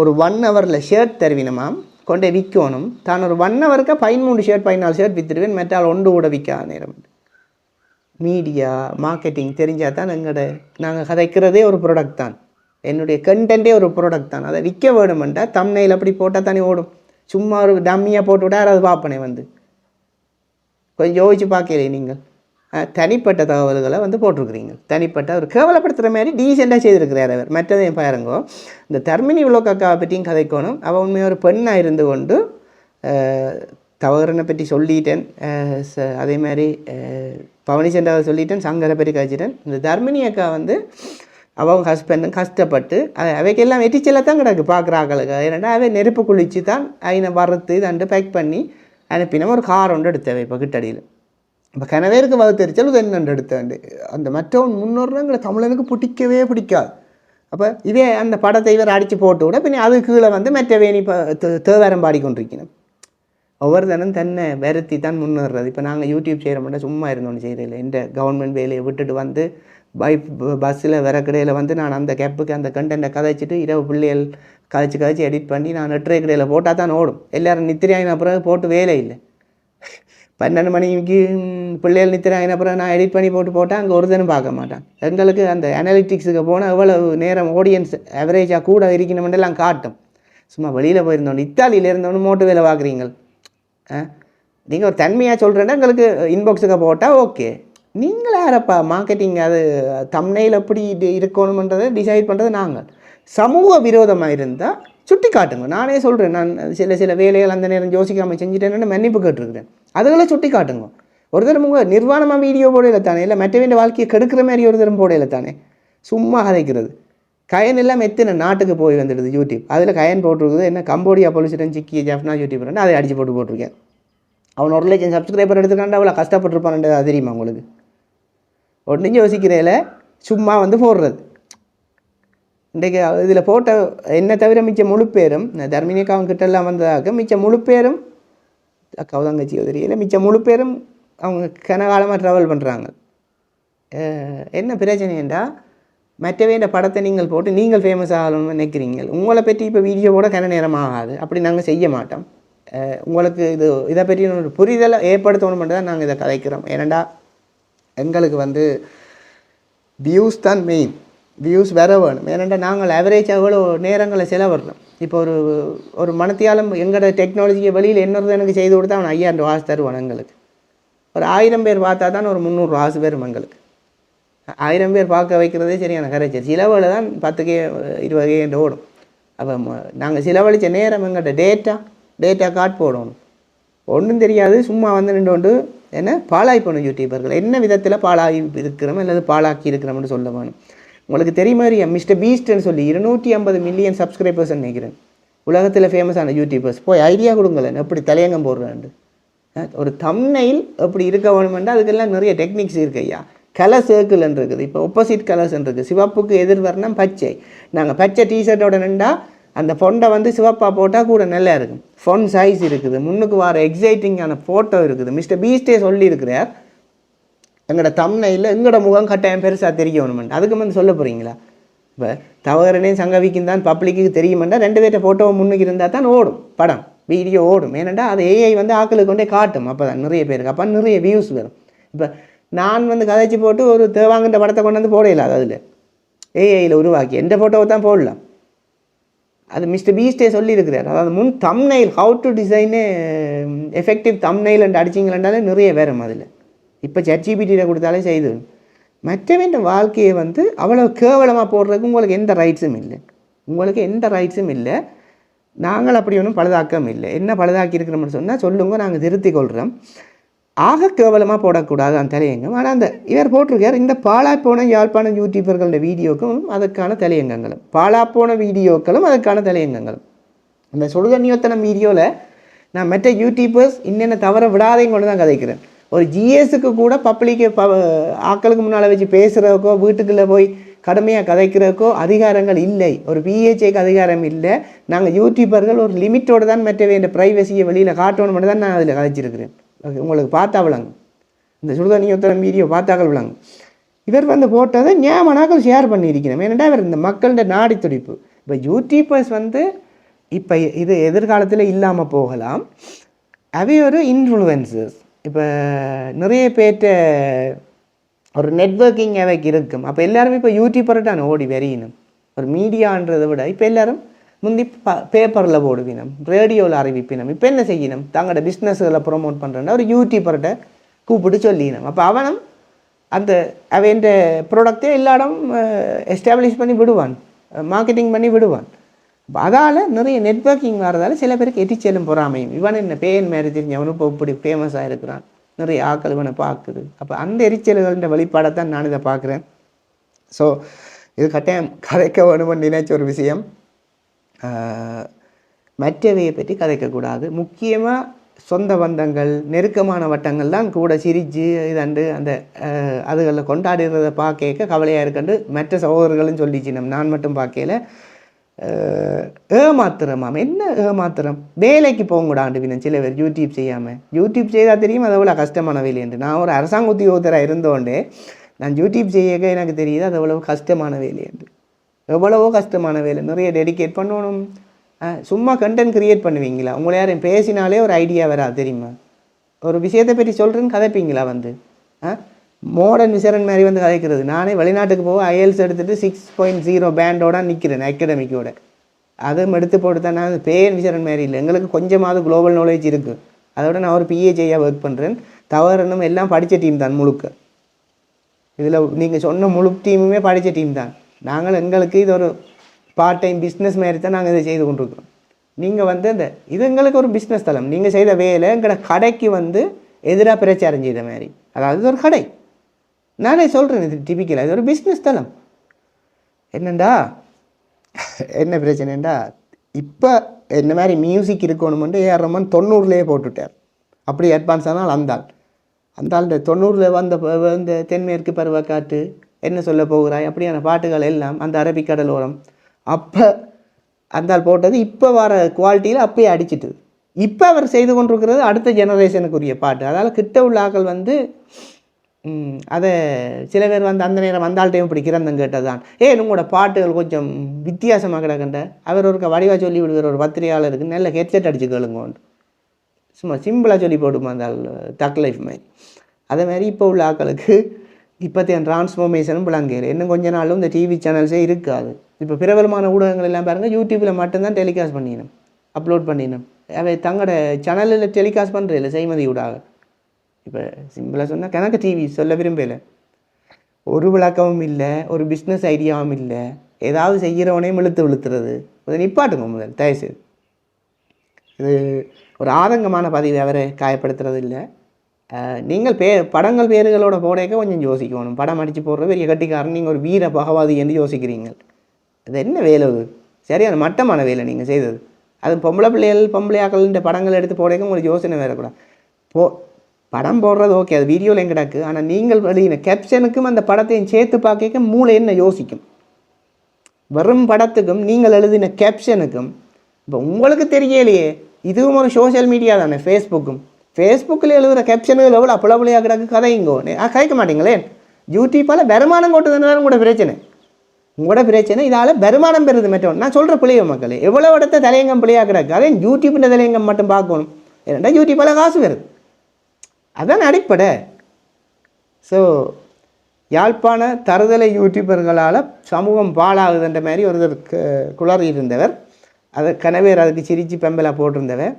ஒரு 1 ஹவரில் ஷர்ட் தருவினமாம் கொண்டே விற்கணும், தான் ஒரு 1 ஹவருக்கு 13 ஷர்ட் 14 ஷர்ட் விற்றுடுவேன், மெட்டால் ஒன்று கூட விற்காத நேரம். மீடியா மார்க்கெட்டிங் தெரிஞ்சால் தான் நாங்கள் கதைக்கிறதே ஒரு ப்ராடக்ட் தான், என்னுடைய கண்டென்ட்டே ஒரு ப்ராடக்ட் தான். அதை விற்க வேணுமெண்டா தம்ப்நெயில் அப்படி போட்டால் தானே ஓடும். சும்மா ஒரு டம்மியாக போட்டு விட்டா யாராவது பார்ப்பனே வந்து கொஞ்சம் யோசிச்சு பார்க்கல. நீங்கள் தனிப்பட்ட தகவல்களை வந்து போட்டிருக்கிறீங்க, தனிப்பட்ட ஒரு கேவலப்படுத்துகிற மாதிரி டீசெண்டாக செய்திருக்கிறார் அவர். மற்றதையும் பாருங்கோ, இந்த தர்மினி விளோக்காவை பற்றியும் கதைக்கணும். அவள் உண்மையாக ஒரு பெண்ணாக இருந்து கொண்டு தவறனை பற்றி சொல்லிட்டேன், அதே மாதிரி பவனி சென்றாவை சொல்லிட்டேன், சங்கரை பற்றி கழிச்சிட்டேன். இந்த தர்மினி அக்கா வந்து அவங்க ஹஸ்பண்டும் கஷ்டப்பட்டு அவைக்கெல்லாம் வெட்டிச்செல்லாம் தான் கிடக்கு பார்க்குறாங்களுக்கு. ஏன்னா அவை நெருப்பு குளித்து தான் அவனை வறுத்து தண்டு பேக் பண்ணி அனுப்பினோம். ஒரு கார் ஒன்று எடுத்தவை இப்போ கிட்டடியில். இப்போ கனவேருக்கு வகுத்தறிச்சல் என்னென்று எடுத்தேன். அந்த மற்றவன் முன்னோர்னா தமிழனுக்கு பிடிக்கவே பிடிக்காது. அப்போ இதே அந்த படத்தை இவர் அடித்து போட்டு விட பின்ன அது கீழே வந்து மற்ற வேணி இப்போ தேவாரம் பாடிக்கொண்டிருக்கணும். ஒவ்வொரு தினம் தன்னை வருத்தி தான் முன்னேறது. இப்போ நாங்கள் யூடியூப் செய்கிற மட்டும் சும்மா இருந்தோன்னு செய்கிறதில்ல. இந்த கவர்மெண்ட் வேலையை விட்டுட்டு வந்து பஸ்ஸில் வரக்கடையில் வந்து நான் அந்த கேப்புக்கு அந்த கண்டென்ட்டை கதைச்சிட்டு இரவு பிள்ளைகள் கதைச்சி எடிட் பண்ணி நான் 8:30 கடையில் போட்டால் தான் ஓடும். எல்லோரும் நித்திரையாகின பிறகு போட்டு வேலை இல்லை. 12 மணிக்கு பிள்ளைகள் நித்திரையாகின பிறகு நான் எடிட் பண்ணி போட்டால் அங்கே ஒரு தினம் பார்க்க மாட்டான். எங்களுக்கு அந்த அனாலிட்டிக்ஸுக்கு போனால் எவ்வளவு நேரம் ஆடியன்ஸ் ஆவரேஜாக கூட இருக்கணுமெண்டெல்லாம் காட்டும். சும்மா வெளியில் போயிருந்தோம், இத்தாலியில் இருந்தோன்னு மோட்டு வேலை பார்க்குறீங்க. நீங்கள் ஒரு தன்மையாக சொல்கிறேன்னா எங்களுக்கு இன்பாக்ஸுக்கு போட்டால் ஓகே. நீங்கள் யாரப்பா மார்க்கெட்டிங் அது தம்ப்நெயில் எப்படி இருக்கணுன்றதை டிசைட் பண்ணுறது நாங்கள். சமூக விரோதமாக இருந்தால் சுட்டி காட்டுங்க. நானே சொல்கிறேன், நான் சில வேலைகள் அந்த நேரம் யோசிக்காமல் செஞ்சுட்டேன்னு மன்னிப்பு கேட்டுருக்குறேன். அதுகளை சுட்டி காட்டுங்க. ஒரு தரம் உங்கள் நிர்வாணமாக வீடியோ போடையில் தானே, இல்லை மற்றவங்க வாழ்க்கையை கெடுக்கிற மாதிரி ஒரு தரம் போடையில் தானே, சும்மா கதைக்கிறது. கயன் எல்லாம் எத்தனை நாட்டுக்கு போய் வந்துடுது யூடியூப். அதில் கயன் போட்டிருக்குது என்ன கம்போடியா போலீஸுடன் சிக்கி ஜப்னா யூடியூப் அதை அடித்து போட்டிருக்கேன். அவன் 1 லட்சம் சப்ஸ்கிரைபர் எடுத்துக்காண்டா அவ்வளோ கஷ்டப்பட்டுருப்பான்ன்றது அது தெரியுமா உங்களுக்கு? ஒன்றும் யோசிக்கிறதில்ல, சும்மா வந்து போடுறது. இன்றைக்கு இதில் போட்ட என்ன தவிர மிச்ச முழு பேரும் தர்மினிக்காவும் கிட்டெல்லாம் வந்ததாக மிச்ச முழு பேரும் கவுதங்கச்சியோ தெரியல, மிச்ச முழு பேரும் அவங்க கனகாலமாக ட்ராவல் பண்ணுறாங்க. என்ன பிரச்சனைண்டா மற்றவே இந்த படத்தை நீங்கள் போட்டு நீங்கள் ஃபேமஸ் ஆகணும்னு நினைக்கிறீங்க. உங்களை பற்றி இப்போ வீடியோ கூட கன நேரம் ஆகாது, அப்படி நாங்கள் செய்ய மாட்டோம். உங்களுக்கு இதை பற்றி ஒரு புரிதலை ஏற்படுத்தணும் மட்டும் தான் நாங்கள் இதை கதைக்கிறோம். ஏனண்டா எங்களுக்கு வந்து வியூஸ் தான் மெயின், வியூஸ் வேற வேணும். ஏனண்டா நாங்கள் ஆவரேஜாக எவ்வளோ நேரங்களை செலவிடுறோம். இப்போ ஒரு மனத்தியாலும் எங்களோட டெக்னாலஜியை வெளியில் என்னது எனக்கு செய்து கொடுத்தா அவன் 5000 ரூபா தருவான். எங்களுக்கு ஒரு 1000 பேர் பார்த்தா தான் ஒரு 300 ரூபா வரும். எங்களுக்கு 1000 பேர் பார்க்க வைக்கிறதே சரியான கரைச்சல். சிலவழில் தான் 10K 20K ஓடும். அப்போ நாங்கள் செலவழித்த நேரம் எங்கள்கிட்ட டேட்டா கார்டு போடணும். ஒன்றும் தெரியாது, சும்மா வந்து நின்று கொண்டு என்ன பாழாய் போகணும். யூடியூபர்கள் என்ன விதத்தில் பாழாகி இருக்கிறோம் அல்லது பாழாக்கி இருக்கிறோம்னு சொல்ல வேணும். உங்களுக்கு தெரியுமா மிஸ்டர் பீஸ்ட்னு சொல்லி 250 மில்லியன் சப்ஸ்கிரைபர்ஸ் நினைக்கிறேன். உலகத்தில் ஃபேமஸான யூடியூபர்ஸ். போய் ஐடியா கொடுங்களேன் எப்படி தலையங்கம் போடுறாண்டு. ஒரு தம்ப்நெயில் எப்படி இருக்க வேணுமெண்டா அதுக்கெல்லாம் நிறைய டெக்னிக்ஸ் இருக்கு ஐயா. கலர் சர்க்கிள்ன்னு இருக்குது, இப்போ ஒப்போசிட் கலர்ஸ் இருக்குது. சிவப்புக்கு எதிர்வரணம் பச்சை. நாங்கள் பச்சை டிஷர்ட்டோட நின்றா அந்த ஃபொண்டை வந்து சிவப்பாக போட்டால் கூட நல்லா இருக்கும். ஃபொன் சைஸ் இருக்குது, முன்னுக்கு வர எக்ஸைட்டிங்கான ஃபோட்டோ இருக்குது. மிஸ்டர் பீஸ்டே சொல்லியிருக்கிறார் எங்களோட தம்ப்நெயிலில் எங்களோட முகம் கட்டாயம் பெருசாக தெரியணுமெண்டு. அதுக்கு வந்து சொல்ல போகிறீங்களா? இப்போ தவறனே சங்கவிக்கும் தான் பப்ளிக்கு தெரியுமெண்டா 2 பேர்ட்ட ஃபோட்டோவை முன்னுக்கு இருந்தால் தான் ஓடும் படம். வீடியோ ஓடும். ஏனெண்டா அது ஏஐ வந்து ஆக்களுக்கு கொண்டே காட்டும். அப்போ தான் நிறைய பேருக்கு அப்போ நிறைய வியூஸ் வரும். இப்போ நான் வந்து கதைச்சி போட்டு ஒரு தேவாங்கிற படத்தை கொண்டு வந்து போடல, அது அதில் ஏஐயில் உருவாக்கி எந்த ஃபோட்டோவை தான் போடலாம். அது மிஸ்டர் பீஸ்டே சொல்லியிருக்கிறார். அதாவது முன் thumbnail how to design effective thumbnail and அடிச்சிங்களாண்டாலே நிறைய வரும் அதில். இப்போ ChatGPT கொடுத்தாலே செய்து. மற்றவன் வாழ்க்கையை வந்து அவ்வளோ கேவலமாக போடுறதுக்கு உங்களுக்கு எந்த ரைட்ஸும் இல்லை. உங்களுக்கு எந்த ரைட்ஸும் இல்லை. நாங்கள் அப்படி ஒன்றும் பழுதாக்கம் இல்லை. என்ன பழுதாக்கி இருக்கிறோம்னு சொன்னால் சொல்லுங்க, நாங்கள் திருத்தி கொள்கிறோம். ஆக கேவலமாக போடக்கூடாது அந்த தலையங்கம். ஆனால் அந்த இவர் போட்டிருக்கார், இந்த பாழாப்போன யாழ்ப்பாண யூடியூபர்களோட வீடியோக்களும் அதற்கான தலையங்கங்களும், பாழாப்போன வீடியோக்களும் அதற்கான தலையங்கங்களும். அந்த சுடுதண்ணியோத்தனம் வீடியோவில் நான் மற்ற யூடியூபர்ஸ் இன்னென்ன தவற விடாதையும் கொண்டு தான் கதைக்கிறேன். ஒரு ஜிஎஸ்க்கு கூட பப்ளிக்கு ஆக்களுக்கு முன்னால் வச்சு பேசுகிறதுக்கோ வீட்டுக்குள்ளே போய் கடுமையாக கதைக்கிறதுக்கோ அதிகாரங்கள் இல்லை. ஒரு பிஹெச்ஏக்கு அதிகாரம் இல்லை. நாங்கள் யூடியூபர்கள் ஒரு லிமிட்டோடு தான் மற்ற வேண்டிய ப்ரைவசியை வெளியில் காட்டணும் மட்டும் தான் நான் அதில் கதைச்சிருக்கிறேன். உங்களுக்கு பார்த்தா விளங்கும், இந்த சுடுதண்ணியோத்தனம் வீடியோ பார்த்தாக்கள் விளங்கும். இவர் வந்து போட்டதை ஞாபகனாக்கள் ஷேர் பண்ணியிருக்கிறோம். ஏன்னா இவர் இந்த மக்களோட நாடி துடிப்பு. இப்போ யூடியூபர்ஸ் வந்து இப்போ இது எதிர்காலத்தில் இல்லாமல் போகலாம். அவை ஒரு இன்ஃப்ளூயன்சர்ஸ். இப்போ நிறைய பேர்ட்ட ஒரு நெட்வொர்க்கிங் அவைக்கு இருக்கும். அப்போ எல்லாருமே இப்போ யூடியூபர்ட்டான ஓடி வரையினும். ஒரு மீடியான்றதை விட இப்போ எல்லோரும் முந்தி பேப்பரில் போடுவினம், ரேடியோவில் அறிவிப்பினம். இப்போ என்ன செய்யணும், தங்களோட பிஸ்னஸ்களை ப்ரொமோட் பண்ணுறேன்னா ஒரு யூடியூபர்கிட்ட கூப்பிட்டு சொல்லினோம். அப்போ அவனும் அந்த அவன் ப்ராடக்டே எல்லா இடம் எஸ்டாப்ளிஷ் பண்ணி விடுவான், மார்க்கெட்டிங் பண்ணி விடுவான். அப்போ அதால் நிறைய நெட்வொர்க்கிங் வர்றதால சில பேருக்கு எரிச்சலும் பொறாமையும். இவன் என்ன பேன் மாரி தெரிஞ்சவனும் இப்போ இப்படி ஃபேமஸாக இருக்கிறான், நிறைய ஆக்கள் இவனை பார்க்குது. அப்போ அந்த எரிச்சல்களின் வெளிப்பாடை தான் நான் இதை பார்க்குறேன். ஸோ இது கட்டாயம் கதைக்க வேணும்னு நினைச்ச ஒரு விஷயம். மற்றவையை பற்றி கதைக்கக்கூடாது. முக்கியமாக சொந்த பந்தங்கள், நெருக்கமான வட்டங்கள் தான் கூட சிரித்து இதாண்டு அந்த அதுகளில் கொண்டாடுறதை பார்க்க கவலையாக இருக்கண்டு மற்ற சகோதரர்களும் சொல்லிச்சு. நான் மட்டும் பார்க்கல. ஏமாத்திரமாம். என்ன ஏமாத்திரம்? வேலைக்கு போகக்கூடாண்டு வினம் சில பேர் யூடியூப் செய்யாமல். யூடியூப் செய்தால் தெரியும் அது எவ்வளோ கஷ்டமான வேலை என்று. நான் ஒரு அரசாங்க உத்தியோகத்தராக இருந்தோண்டே நான் யூடியூப் செய்ய எனக்கு தெரியுது அது எவ்வளோ கஷ்டமான வேலை என்று. எவ்வளவோ கஷ்டமான வேலை, நிறைய டெடிகேட் பண்ணணும். சும்மா கண்டென்ட் க்ரியேட் பண்ணுவீங்களா? உங்களை யாரும் பேசினாலே ஒரு ஐடியா வராது தெரியுமா? ஒரு விஷயத்தை பற்றி சொல்கிறேன்னு கதைப்பீங்களா? வந்து மாடர்ன் விசரன் மாதிரி வந்து கதைக்கிறது. நானே வெளிநாட்டுக்கு போக IELTS எடுத்துகிட்டு 6.0 பேண்டோட நிற்கிறேன், அகாடமிக்கோட. அதுவும் எடுத்து போட்டு தான். நான் பேன் விசரன் மாதிரி இல்லை, எங்களுக்கு கொஞ்சமாவது குளோபல் நாலேஜ் இருக்குது. அதோட நான் ஒரு PhDயாக ஒர்க் பண்ணுறேன். தவறுனும் எல்லாம் படித்த டீம் தான் முழுக்க. இதில் நீங்கள் சொன்ன முழு டீமுமே படித்த டீம் தான். நாங்கள் எங்களுக்கு இது ஒரு பார்ட் டைம் பிஸ்னஸ் மாதிரி தான் நாங்கள் இதை செய்து கொண்டிருக்கிறோம். நீங்கள் வந்து இந்த இது எங்களுக்கு ஒரு பிஸ்னஸ் தளம். நீங்கள் செய்த வேலை எங்களோட கடைக்கு வந்து எதிராக பிரச்சாரம் செய்த மாதிரி. அதாவது இது ஒரு கடை. நானே சொல்கிறேன், இது டிபிக்கலாக இது ஒரு பிஸ்னஸ் தளம். என்னண்டா என்ன பிரச்சனைண்டா, இப்போ என்ன மாதிரி மியூசிக் இருக்கணுமெண்டு AR ரஹ்மான் 90லேயே போட்டுவிட்டார். அப்படி அட்வான்ஸ் ஆனால் அந்த 90ல் வந்த தென்மேற்கு பருவக்காற்று, என்ன சொல்ல போகிறாய், அப்படியான பாட்டுகள் எல்லாம் அந்த அரபிக்கடலோரம் அப்போ அந்த போட்டது இப்போ வர குவாலிட்டியில் அப்பயே அடிச்சிட்டு. இப்போ அவர் செய்து கொண்டிருக்கிறது அடுத்த ஜெனரேஷனுக்குரிய பாட்டு. அதால் கிட்ட உள்ள ஆக்கள் வந்து அதை சில பேர் வந்து அந்த நேரம் வந்தால் டைம் இப்படி கிரந்தம் கேட்டது தான். உங்களோட பாட்டுகள் கொஞ்சம் வித்தியாசமாக கிடக்கண்ட அவர் ஒரு வடிவாக சொல்லி விடுவார். ஒரு பத்திரிகையாளருக்கு நல்ல ஹெட்செட் அடிச்சு கேளுங்கோண்டு சும்மா சிம்பிளாக சொல்லி போட்டுமா அந்த டக் லைஃப் மாதிரி. அதே மாதிரி இப்போ உள்ள ஆக்களுக்கு இப்போத்தைய டிரான்ஸ்ஃபார்மேஷனும் விளங்கல. இன்னும் கொஞ்ச நாளும் இந்த டிவி சேனல்ஸே இருக்காது. இப்போ பிரபலமான ஊடகங்கள் எல்லாம் பாருங்கள் யூடியூப்பில் மட்டும்தான் டெலிகாஸ்ட் பண்ணிடணும், அப்லோட் பண்ணிடணும். அவை தங்களோட சேனலில் டெலிகாஸ்ட் பண்ணுறதில்ல செய்மதி ஊடாக. இப்போ சிம்பிளாக சொன்னால் கணக்கு டிவி சொல்ல விரும்பலை. ஒரு விளக்கமும் இல்லை, ஒரு பிஸ்னஸ் ஐடியாவும் இல்லை. ஏதாவது செய்கிறவனையும் விழுத்துறது. அதை நிப்பாட்டுங்க முதல் தயவுசெய்து. இது ஒரு ஆதங்கமான பதிவு, அவரை காயப்படுத்துறது இல்லை. நீங்கள் படங்கள் பேருகளோட போடையக்க கொஞ்சம் யோசிக்கணும். படம் அடித்து போடுற பெரிய கட்டிக்காரன் நீங்கள் ஒரு வீர பகவாதி என்று யோசிக்கிறீங்க. அது என்ன வேலை? அது சரியான மட்டமான வேலை நீங்கள் செய்தது. அது பொம்பளை ஆக்கள்ன்ற படங்கள் எடுத்து போடையக்க உங்களுக்கு யோசனை வேறக்கூடாது. படம் போடுறது ஓகே, அது வீடியோவில் எங்க கிடக்கு. ஆனால் நீங்கள் எழுதின கேப்ஷனுக்கும் அந்த படத்தையும் சேர்த்து பார்க்க மூளை என்ன யோசிக்கும்? வெறும் படத்துக்கும் நீங்கள் எழுதின கேப்ஷனுக்கும் இப்போ உங்களுக்கு தெரியலையே. இதுவும் ஒரு சோஷியல் மீடியா தானே. ஃபேஸ்புக்கில் எழுதுகிற கேப்ஷனுகள் எவ்வளோ அப்பளவுலையாக கிடக்கு கதைங்கோ. கதைக்க மாட்டீங்களே. யூடியூப்பால் வருமானம் கொட்டுதுன்னு கூட பிரச்சனை. உங்களோட பிரச்சனை இதால் வருமானம் பெறுது மட்டும். நான் சொல்கிற பிள்ளைய மக்களே, எவ்வளோ இடத்த தலையங்கம் பிள்ளையாக கிடக்கு. அதே யூடியூப்பில் தலையங்கம் மட்டும் பார்க்கணும். ஏன்னா யூடியூப்பில் காசு வருது, அதான் அடிப்படை. ஸோ யாழ்ப்பாண தருதலை யூடியூபர்களால் சமூகம் பாழாகுதுன்ற மாதிரி ஒருத்தர் குளறி இருந்தவர். அதை கனவேர் அதுக்கு சிரித்து பெம்பலாக போட்டிருந்தவர்.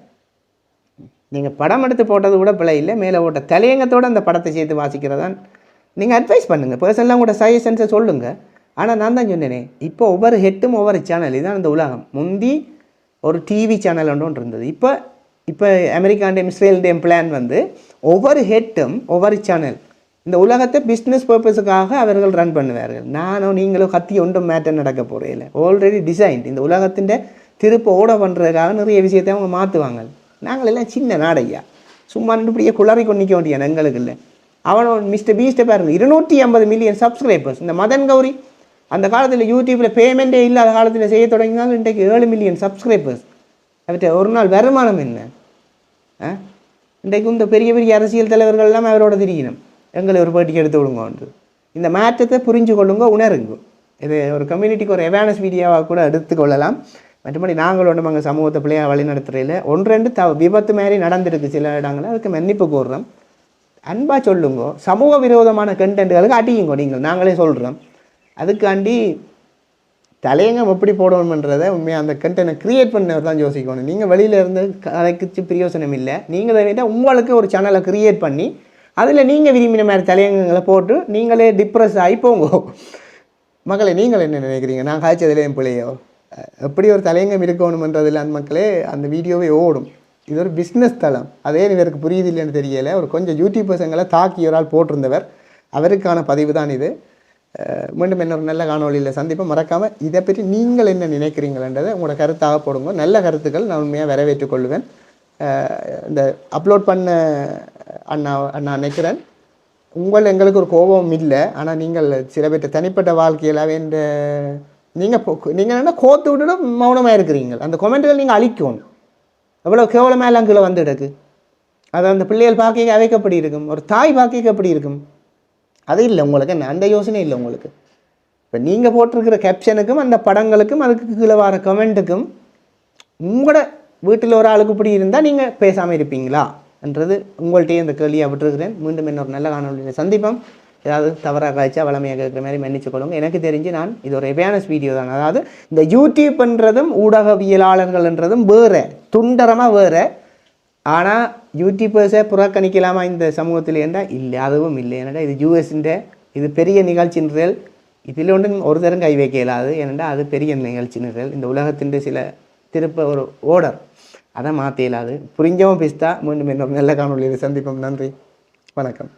நீங்கள் படம் எடுத்து போட்டது கூட பிள்ளை இல்லை, மேலே போட்ட தலையங்கத்தோடு அந்த படத்தை சேர்த்து வாசிக்கிறதான் நீங்கள் அட்வைஸ் பண்ணுங்கள். பர்சனலாக கூட சஜஷன்ஸை சொல்லுங்கள். ஆனால் நான் தான் சொன்னேனே, இப்போ ஒவ்வொரு ஹெட்டும் ஒவ்வொரு சேனல். இதுதான் இந்த உலகம். முந்தி ஒரு டிவி சேனல் ஒன்று இருந்தது. இப்போ அமெரிக்காண்டையும் இஸ்ரேல்டையும் பிளான் வந்து ஒவ்வொரு ஹெட்டும் ஒவ்வொரு சேனல். இந்த உலகத்தை பிஸ்னஸ் பர்பஸுக்காக அவர்கள் ரன் பண்ணுவார்கள். நானும் நீங்களும் கத்தி ஒன்றும் மேட்டர் நடக்க போகிறதில்ல. Already design. இந்த உலகத்தின் திருப்ப ஓட பண்ணுறதுக்காக நிறைய விஷயத்தை அவங்க மாற்றுவாங்க. நாங்களெல்லாம் சின்ன நாடையா, சும்மா இப்படியே குளறி கொண்டிக்க வேண்டிய எங்களுக்கு இல்லை. அவனோட மிஸ்டர் பீஸ்ட்டை பாருங்கள், 250 மில்லியன் சப்ஸ்கிரைபர்ஸ். இந்த மதன் கௌரி அந்த காலத்தில் யூடியூப்பில் பேமெண்ட்டே இல்லாத காலத்தில் செய்ய தொடங்கினாலும் இன்றைக்கு 7 மில்லியன் சப்ஸ்கிரைபர்ஸ். அவர்கிட்ட ஒரு நாள் வருமானம் என்ன? இன்றைக்கு இந்த பெரிய பெரிய அரசியல் தலைவர்கள் எல்லாம் அவரோட திரியணும். எங்களை ஒரு பேட்டிக்கு எடுத்து விடுங்கன்று. இந்த மாற்றத்தை புரிஞ்சு கொள்ளுங்க, உணருங்க. இது ஒரு கம்யூனிட்டிக்கு ஒரு அவேர்னஸ் வீடியோவாக கூட எடுத்துக்கொள்ளலாம். மற்றபடி நாங்கள் ஒன்று அங்கே சமூகத்தை பிள்ளையாக வழி நடத்துறையில் 1-2 விபத்து மாதிரி நடந்துருக்கு சில இடங்களில். அதுக்கு மன்னிப்பு கூறுறோம். அன்பாக சொல்லுங்க. சமூக விரோதமான கண்டென்ட்டுகளுக்கு அடியுங்க. நீங்கள் நாங்களே சொல்கிறோம். அதுக்காண்டி தலையங்கம் எப்படி போடணுன்றதை உண்மையாக அந்த கண்டென்ட்டை க்ரியேட் பண்ணவர் தான் யோசிக்கணும். நீங்கள் வெளியிலேருந்து கதைக்கு பிரயோசனம் இல்லை. நீங்கள் வேண்டாம், உங்களுக்கு ஒரு சேனலை க்ரியேட் பண்ணி அதில் நீங்கள் விரும்பின மாதிரி தலையங்கங்களை போட்டு நீங்களே டிப்ரெஸ் ஆகி போங்க. மக்களை நீங்கள் என்ன நினைக்கிறீங்க? நான் காய்ச்சதில் என் பிள்ளையோ எப்படி ஒரு தலையங்கம் இருக்கணுமன்றதில் அந்த மக்களே அந்த வீடியோவே ஓடும். இது ஒரு பிஸ்னஸ் தளம். அதே இவருக்கு புரியுது இல்லைன்னு தெரியலை. ஒரு கொஞ்சம் யூடியூபர்ஸங்களை தாக்கி ஒரு ஆள் போட்டிருந்தவர். அவருக்கான பதிவு தான் இது. மீண்டும் இன்னொரு நல்ல காணொலியில் சந்திப்போம். மறக்காமல் இதை பற்றி நீங்கள் என்ன நினைக்கிறீங்களன்றதை உங்களோட கருத்தாக போடுங்க. நல்ல கருத்துக்கள் நான் உண்மையாக வரவேற்றுக் கொள்வேன். இந்த அப்லோட் பண்ண அண்ணா நினைக்கிறேன். எங்களுக்கு ஒரு கோபம் இல்லை. ஆனால் நீங்கள் சில பேர்ட்ட தனிப்பட்ட வாழ்க்கையில் வேண்ட நீங்கள் என்ன கோத்து விட்டுட்டு மௌனமாக இருக்கிறீங்க. அந்த கொமெண்ட்டுகள் நீங்கள் அழிக்கணும். எவ்வளோ கேவலமாக எல்லாம் கீழே வந்து கிடக்கு. அதை அந்த பிள்ளைகள் பார்க்க அவைக்கு எப்படி இருக்கும், ஒரு தாய் பார்க்க எப்படி இருக்கும்? அது இல்லை உங்களுக்கு. என்ன அந்த யோசனை இல்லை உங்களுக்கு. இப்போ நீங்கள் போட்டிருக்கிற கேப்ஷனுக்கும் அந்த படங்களுக்கும் அதுக்கு கீழே வர கமெண்ட்டுக்கும் உங்களோட வீட்டில் ஒரு ஆளுக்கு இப்படி இருந்தால் நீங்கள் பேசாமல் இருப்பீங்களா என்றது உங்கள்கிட்டயே இந்த கேள்வியாக விட்டுருக்கிறேன். மீண்டும் இன்னொரு நல்ல காணொலியில் சந்திப்போம். ஏதாவது தவறாக காய்ச்சா வளமையாக கேட்குற மாதிரி மன்னிச்சு கொள்ளுங்க. எனக்கு தெரிஞ்சு நான் இது ஒரு அவேர்னஸ் வீடியோ தான். அதாவது இந்த யூடியூப்ன்றதும் ஊடகவியலாளர்கள்ன்றதும் வேறு, துண்டரமாக வேறு. ஆனால் யூடியூபர்ஸை புறக்கணிக்கலாமா இந்த சமூகத்தில் என்றால் இல்லை, அதுவும் இல்லை. ஏன்னா இது யூஎஸ்ன்ற இது பெரிய நிகழ்ச்சி நிரல். இதில் ஒன்றும் ஒரு தரம் கை வைக்க இயலாது. ஏனெண்டா அது பெரிய நிகழ்ச்சி நிரல். இந்த உலகத்தின் சில திருப்ப ஒரு ஓர்டர், அதை மாற்ற இயலாது. புரிஞ்சவும் பிஸ்தா. மீண்டும் இன்னொரு நல்ல காணொலியில் சந்திப்போம். நன்றி, வணக்கம்.